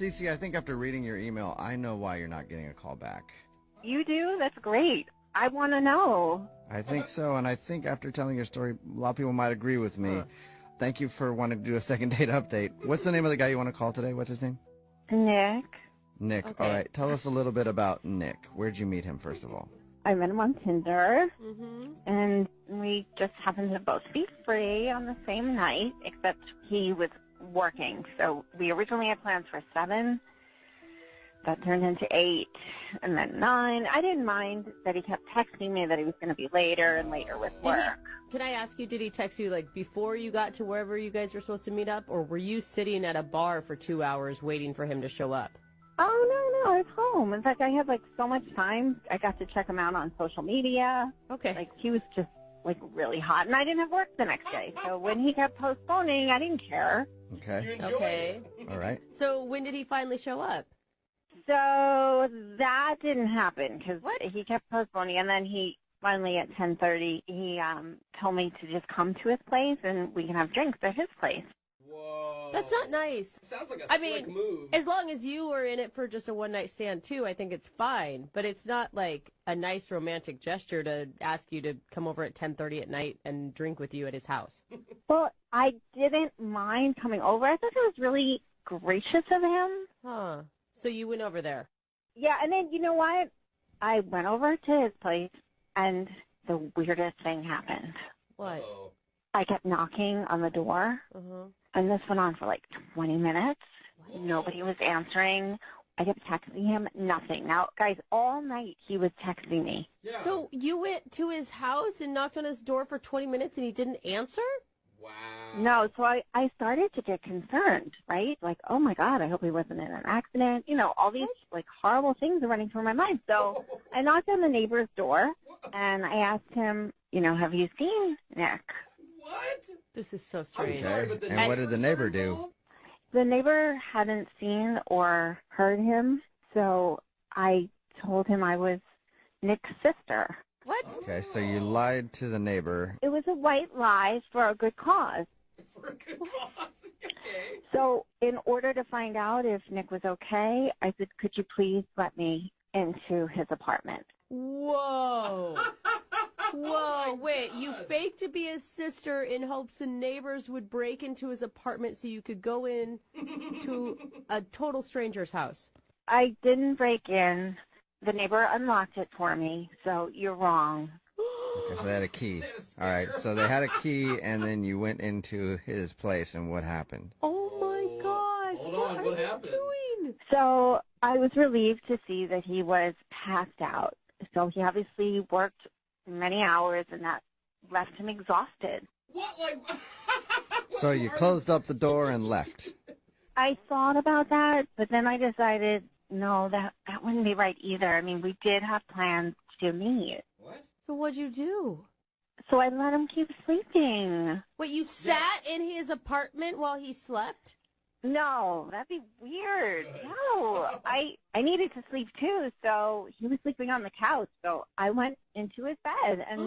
Cece, I think after reading your email, I know why you're not getting a call back. You do? That's great. I want to know. I think so, and I think after telling your story, a lot of people might agree with me. Thank you for wanting to do a second date update. What's the name of the guy you want to call today? What's his name? Nick. Nick. Okay. All right. Tell us a little bit about Nick. Where'd you meet him, first of all? I met him on Tinder, and we just happened to both be free on the same night, except he was working. So we originally had plans for 7. That turned into 8, and then 9. I didn't mind that he kept texting me that he was going to be later and later with work. Can I ask you, did he text you, like, before you got to wherever you guys were supposed to meet up, or were you sitting at a bar for 2 hours waiting for him to show up? Oh, no, I was home. In fact, I had, like, so much time. I got to check him out on social media. Okay. Like, he was just, like, really hot, and I didn't have work the next day. So when he kept postponing, I didn't care. Okay. Okay. All right. So when did he finally show up? So that didn't happen because he kept postponing, and then he finally at 10:30 he told me to just come to his place and we can have drinks at his place. Whoa. That's not nice. Sounds like a slick move. As long as you were in it for just a one-night stand too, I think it's fine. But it's not like a nice romantic gesture to ask you to come over at 10:30 at night and drink with you at his house. Well, I didn't mind coming over. I thought it was really gracious of him. Huh. So you went over there. Yeah, and then you know what? I went over to his place, and the weirdest thing happened. What? Uh-oh. I kept knocking on the door, and this went on for like 20 minutes. What? Nobody was answering. I kept texting him, nothing. Now, guys, all night he was texting me. Yeah. So you went to his house and knocked on his door for 20 minutes and he didn't answer? Wow. No, so I started to get concerned, right? Like, oh my God, I hope he wasn't in an accident. You know, all these like horrible things are running through my mind. So I knocked on the neighbor's door and I asked him, you know, have you seen Nick? What? This is so strange. I'm sorry, but And what did the neighbor do? The neighbor hadn't seen or heard him, so I told him I was Nick's sister. What? Okay, so you lied to the neighbor. It was a white lie for a good cause. For a good cause. Okay. So in order to find out if Nick was okay, I said, could you please let me into his apartment? Whoa. Whoa, wait, you faked to be his sister in hopes the neighbors would break into his apartment so you could go in to a total stranger's house. I didn't break in. The neighbor unlocked it for me, so you're wrong. Okay, so they had a key. All right, so they had a key, and then you went into his place, and what happened? Oh my gosh. Hold on, what happened? Doing? So I was relieved to see that he was passed out. So he obviously worked many hours, and that left him exhausted. What? Like, So you closed up the door and left. I thought about that, but then I decided, no, that wouldn't be right either. I mean, we did have plans to meet. What? So what'd you do? So I let him keep sleeping. Wait, you sat in his apartment while he slept? No, that'd be weird. No, I needed to sleep too, so he was sleeping on the couch. So I went into his bed, and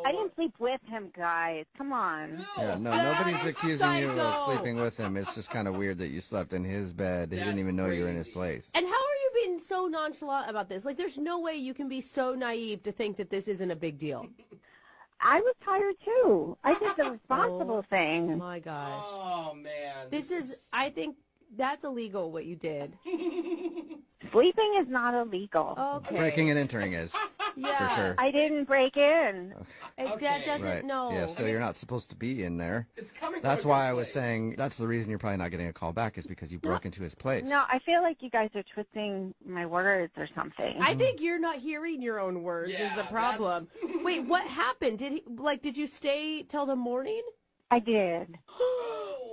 I didn't sleep with him, guys. Come on. Yeah, no, nobody's accusing you of sleeping with him. It's just kind of weird that you slept in his bed. He didn't even know you were in his place. And how are you being so nonchalant about this? Like, there's no way you can be so naive to think that this isn't a big deal. I was tired too. I did the responsible thing. Oh my gosh. Oh, man. This is, I think that's illegal what you did. Sleeping is not illegal. Okay. Breaking and entering is, Yeah. for sure. I didn't break in. That Okay. doesn't, Right. no. Yeah, so you're not supposed to be in there. It's coming That's from a why good I was place. saying that's the reason you're probably not getting a call back is because you broke into his place. No, I feel like you guys are twisting my words or something. I think you're not hearing your own words is the Yeah, problem. Wait, what happened? Did you stay till the morning? I did.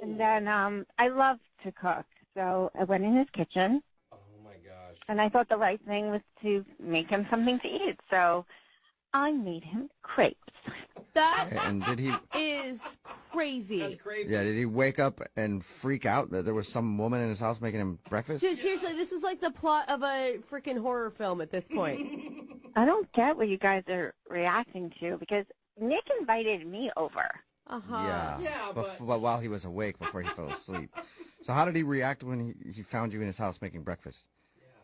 And then I love to cook, so I went in his kitchen, Oh, my gosh. and I thought the right thing was to make him something to eat. So I made him crepes. That Okay, and did he? is crazy. That's crazy. Yeah, did he wake up and freak out that there was some woman in his house making him breakfast? Dude, seriously, this is like the plot of a freaking horror film at this point. I don't get what you guys are reacting to because Nick invited me over. Uh-huh. Yeah. Yeah, but- But while he was awake, before he fell asleep. So how did he react when he found you in his house making breakfast?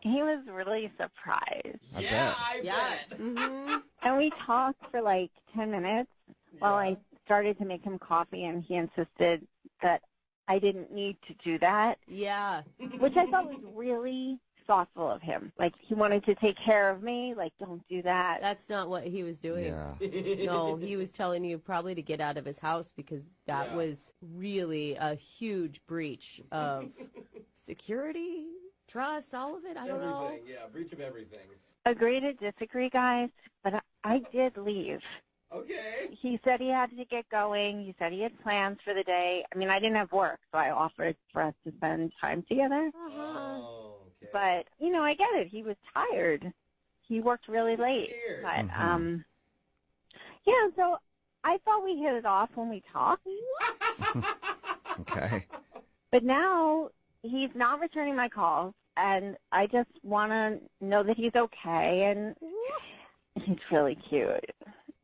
He was really surprised. I yeah, bet. I Yeah. bet. Mm-hmm. And we talked for like 10 minutes while I started to make him coffee, and he insisted that I didn't need to do that, Yeah. which I thought was really thoughtful of him. Like, he wanted to take care of me. Like, don't do that. That's not what he was doing. Yeah. No, he was telling you probably to get out of his house because that was really a huge breach of security, trust, all of it. I don't know. Everything, yeah, breach of everything. Agree to disagree, guys, but I did leave. Okay. He said he had to get going. He said he had plans for the day. I mean, I didn't have work, so I offered for us to spend time together. Oh, okay. But, you know, I get it. He was tired. He worked really late. Scared. But, yeah, so I thought we hit it off when we talked. Okay. But now he's not returning my calls, and I just want to know that he's okay, and he's really cute.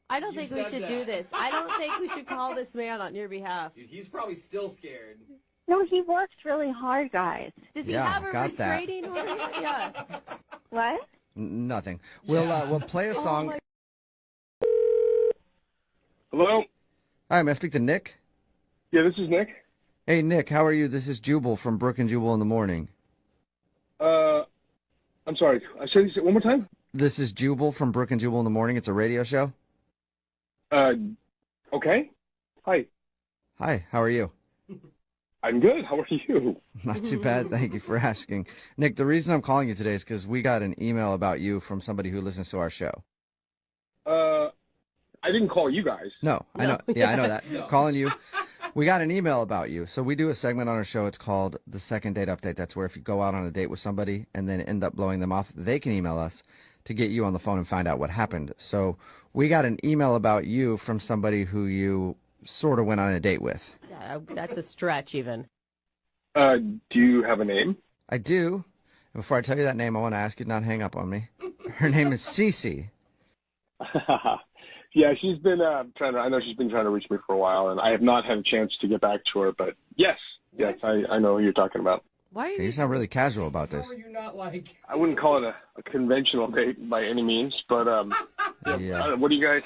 I don't You think we said should that. do this. I don't think we should call this man on your behalf. Dude, he's probably still scared. No, he works really hard, guys. Does he Yeah, have a got that. restraining order? Yeah. What? Nothing. Yeah. We'll play a song. my- Hello? Hi, may I speak to Nick? Yeah, this is Nick. Hey, Nick, how are you? This is Jubal from Brook and Jubal in the Morning. I'm sorry. I said it one more time? This is Jubal from Brook and Jubal in the Morning. It's a radio show. Okay. Hi. Hi, how are you? I'm good. How are you? Not too bad. Thank you for asking. Nick, the reason I'm calling you today is because we got an email about you from somebody who listens to our show. I didn't call you guys. No, I No. know. Yeah, I know that. No. Calling you. We got an email about you. So we do a segment on our show. It's called the Second Date Update. That's where if you go out on a date with somebody and then end up blowing them off, they can email us to get you on the phone and find out what happened. So we got an email about you from somebody who you sort of went on a date with. Yeah, that's a stretch even. Do you have a name? I do. And before I tell you that name, I want to ask you to not hang up on me. Her name is Cece. Yeah, she's been I know she's been trying to reach me for a while, and I have not had a chance to get back to her, but yes, I know who you're talking about. Why are You you? sound really casual about How this. are you not like... I wouldn't call it a conventional date by any means, but Yeah. what do you guys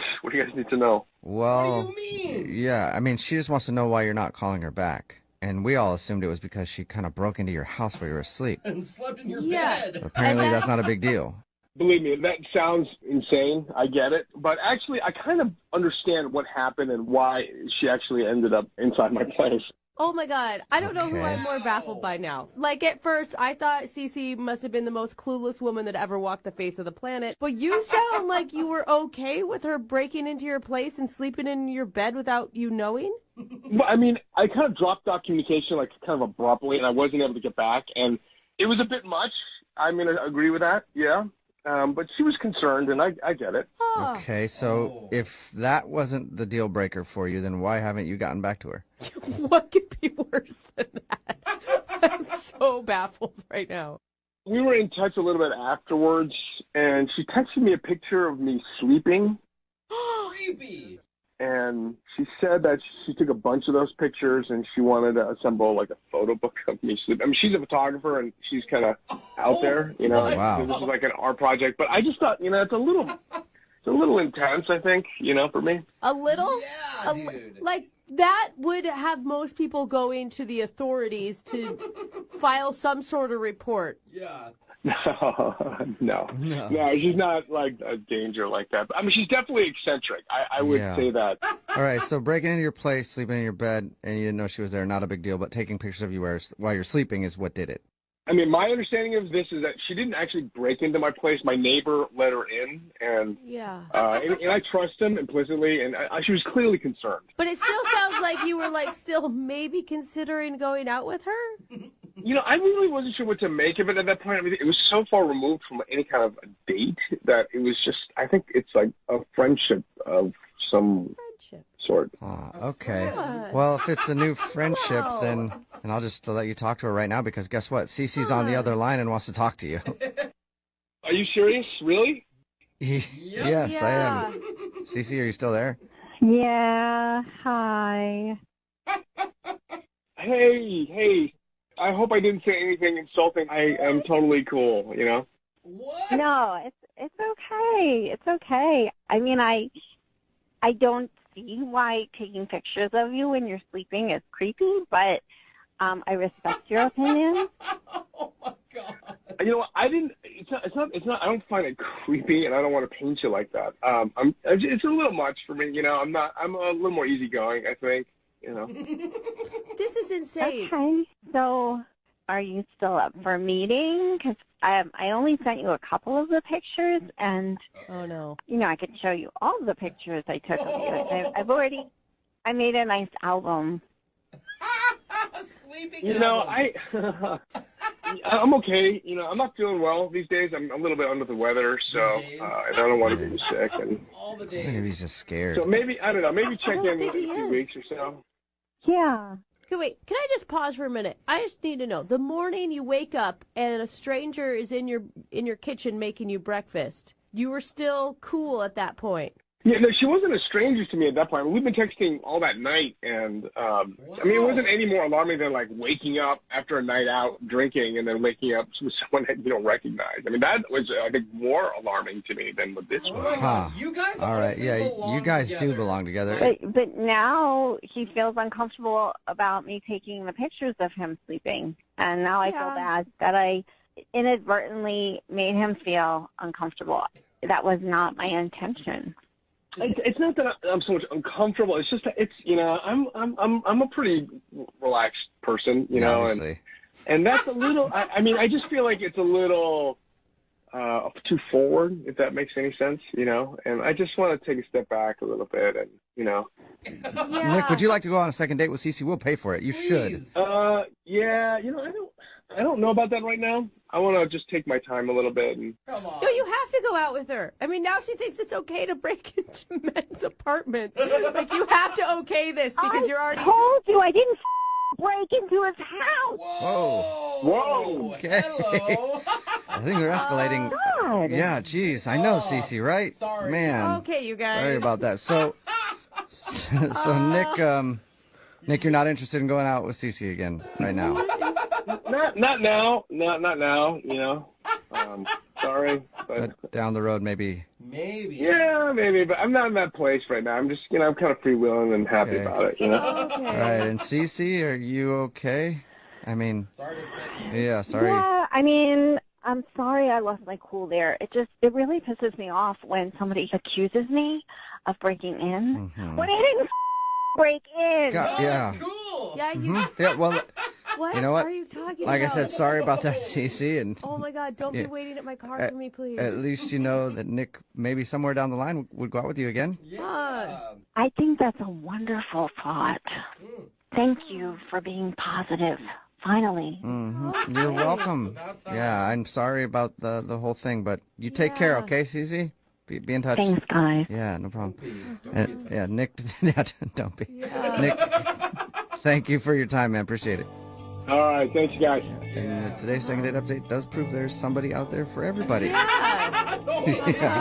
need to know? Well, What do you mean? yeah, I mean, she just wants to know why you're not calling her back. And we all assumed it was because she kind of broke into your house while you were asleep. And slept in your Yeah. bed. Apparently, that's not a big deal. Believe me, that sounds insane. I get it. But actually, I kind of understand what happened and why she actually ended up inside my place. Oh my God. I don't know who Okay. I'm more baffled by now. Like at first, I thought Cece must have been the most clueless woman that ever walked the face of the planet. But you sound like you were okay with her breaking into your place and sleeping in your bed without you knowing? Well, I mean, I kind of dropped off communication like kind of abruptly, and I wasn't able to get back. And it was a bit much. I'm going to agree with that, yeah. But she was concerned, and I get it. Huh. Okay, so if that wasn't the deal breaker for you, then why haven't you gotten back to her? What could be worse than that? I'm so baffled right now. We were in touch a little bit afterwards, and she texted me a picture of me sleeping. Creepy. And she said that she took a bunch of those pictures and she wanted to assemble like a photo book of me sleeping. I mean, she's a photographer and she's kind of out there, you know. Wow. This is like an art project, but I just thought, you know, it's a little intense, I think, you know, for me. A little? Yeah, dude. Like, that would have most people going to the authorities to file some sort of report. Yeah. No, she's not like a danger like that. But, I mean, she's definitely eccentric. I would Yeah. say that. All right, so breaking into your place, sleeping in your bed, and you didn't know she was there, not a big deal, but taking pictures of you while you're sleeping is what did it. I mean, my understanding of this is that she didn't actually break into my place. My neighbor let her in, and Yeah. and I trust him implicitly, and she was clearly concerned. But it still sounds like you were, like, still maybe considering going out with her? You know, I really wasn't sure what to make of it at that point. I mean, it was so far removed from any kind of a date that it was just, I think it's like a friendship of some Friendship. sort. Ah, okay. friend. Well, if it's a new friendship, Wow. then and I'll just let you talk to her right now because guess what? Cece's on the other line and wants to talk to you. Are you serious? Really? Yes, I am. Cece, are you still there? Yeah, hi. Hey. I hope I didn't say anything insulting. I am totally cool, you know? What? No, it's okay. It's okay. I mean, I don't see why taking pictures of you when you're sleeping is creepy, but I respect your opinion. Oh my God. You know what? I didn't. It's not. I don't find it creepy, and I don't want to paint you like that. It's a little much for me. You know, I'm a little more easygoing, I think. You know. This is insane. Okay, so are you still up for meeting? Because I only sent you a couple of the pictures, and Oh no. you know I could show you all the pictures I took of you. I made a nice album. Sleeping You know, album. I'm okay. You know, I'm not feeling well these days. I'm a little bit under the weather, so These days? I don't want to get you sick. And All the I think days. he's just scared. so maybe I don't know. Maybe check don't in think in he a few is. weeks or so. Yeah. Okay, wait. Can I just pause for a minute? I just need to know. The morning you wake up and a stranger is in your kitchen making you breakfast. You were still cool at that point. Yeah, no, she wasn't a stranger to me at that point. We've been texting all that night, and I mean, it wasn't any more alarming than like waking up after a night out drinking and then waking up with someone that you don't recognize. I mean, that was I think more alarming to me than with this Oh one. my Huh. God. You guys All right, honestly yeah, belong you guys together. do belong together. But now he feels uncomfortable about me taking the pictures of him sleeping. And now I feel Yeah. bad that I inadvertently made him feel uncomfortable. That was not my intention. It's not that I'm so much uncomfortable. It's just that it's you know I'm a pretty relaxed person, you know, obviously. and that's a little. I mean, I just feel like it's a little too forward, if that makes any sense, you know. And I just want to take a step back a little bit, and you know. Yeah. Nick, would you like to go on a second date with Cece? We'll pay for it. You should. Please. Yeah, you know, I don't know about that right now. I want to just take my time a little bit and. Come on. No, you have to go out with her. I mean, now she thinks it's okay to break into men's apartments. Like, you have to okay this because you're already... I told you I didn't break into his house. Whoa. Whoa. Okay. Hello. I think they're escalating. God. Yeah, geez. I know, Cece, right? sorry. Man. Okay, you guys. Sorry about that. So Nick, you're not interested in going out with Cece again right now. Not now. Not now. You know. Sorry, but Down the road, maybe. Maybe. yeah, maybe. But I'm not in that place right now. I'm just, you know, I'm kind of freewheeling and happy Okay. about it. You know. Okay. All right, and Cece, are you okay? I mean, Sorry to upset you. yeah, sorry. Yeah, I mean, I'm sorry I lost my cool there. It really pisses me off when somebody accuses me of breaking in Mhm. when I didn't break in. God. No, Yeah. it's cool. Yeah, you... Mhm. Yeah, well, What, You know what? are you talking like I about? said, sorry about that, Cece, and Oh, my God. Don't Yeah. be waiting at my car for me, please. at least you know that Nick maybe somewhere down the line would go out with you again. Yeah. I think that's a wonderful thought. Mm. Thank you for being positive. Finally. Hmm. You're welcome. It's about time. Yeah, I'm sorry about the whole thing, but you take care, Yeah. okay, Cece? Be in touch. Thanks, guys. Yeah, no problem. Don't be a tough- Yeah, Nick, yeah, don't be. Yeah. Nick, thank you for your time, man. Appreciate it. All right, thanks, guys. And today's second date update does prove there's somebody out there for everybody. Yeah. Totally. Yeah.